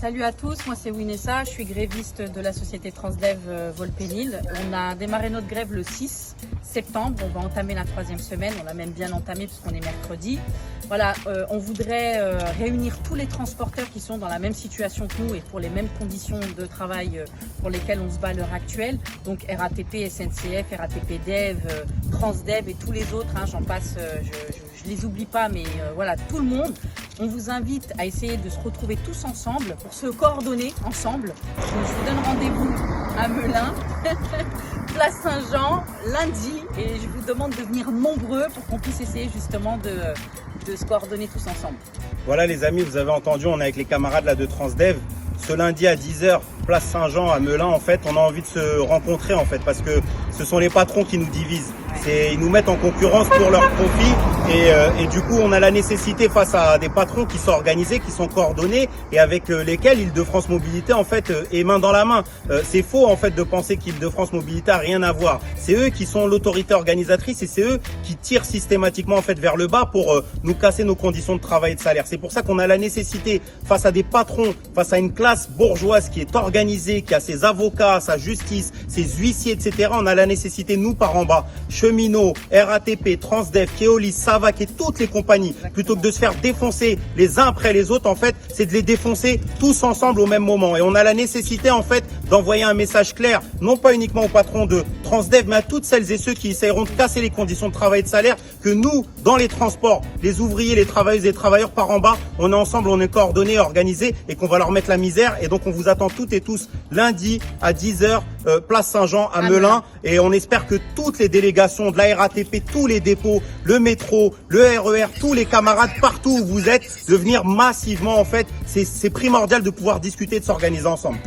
Salut à tous, moi c'est Winessa, je suis gréviste de la société Transdev Volpénil. On a démarré notre grève le 6 septembre, on va entamer la 3e semaine, on l'a même bien entamé puisqu'on est mercredi. Voilà, on voudrait réunir tous les transporteurs qui sont dans la même situation que nous et pour les mêmes conditions de travail pour lesquelles on se bat à l'heure actuelle. Donc RATP, SNCF, RATP Dev, Transdev et tous les autres, hein, j'en passe, je les oublie pas, mais voilà, tout le monde. On vous invite à essayer de se retrouver tous ensemble pour se coordonner ensemble. Donc, je vous donne rendez-vous à Melun, place Saint-Jean, lundi, et je vous demande de venir nombreux pour qu'on puisse essayer justement de se coordonner tous ensemble. Voilà les amis, vous avez entendu, on est avec les camarades là de Transdev. Ce lundi à 10 h, place Saint-Jean à Melun, en fait, on a envie de se rencontrer en fait, parce que ce sont les patrons qui nous divisent. Ils nous mettent en concurrence pour leur profit et du coup on a la nécessité face à des patrons qui sont organisés, qui sont coordonnés et avec lesquels Île-de-France Mobilité en fait est main dans la main. C'est faux en fait de penser qu'Île-de-France Mobilité a rien à voir. C'est eux qui sont l'autorité organisatrice et c'est eux qui tirent systématiquement en fait vers le bas pour nous casser nos conditions de travail et de salaire. C'est pour ça qu'on a la nécessité face à des patrons, face à une classe bourgeoise qui est organisée, qui a ses avocats, sa justice, ses huissiers, etc. On a la nécessité, nous par en bas, cheminots, RATP, Transdev, Keolis, Savac et toutes les compagnies, plutôt que de se faire défoncer les uns après les autres, en fait, c'est de les défoncer tous ensemble au même moment. Et on a la nécessité, en fait, d'envoyer un message clair, non pas uniquement aux patrons de Transdev, mais à toutes celles et ceux qui essaieront de casser les conditions de travail et de salaire, que nous, dans les transports, les ouvriers, les travailleuses et les travailleurs par en bas, on est ensemble, on est coordonnés, organisés et qu'on va leur mettre la misère. Et donc, on vous attend toutes et tous lundi à 10 h, place Saint-Jean à Melun. Et on espère que toutes les délégations de la RATP, tous les dépôts, le métro, le RER, tous les camarades partout où vous êtes, de venir massivement en fait. C'est primordial de pouvoir discuter, de s'organiser ensemble.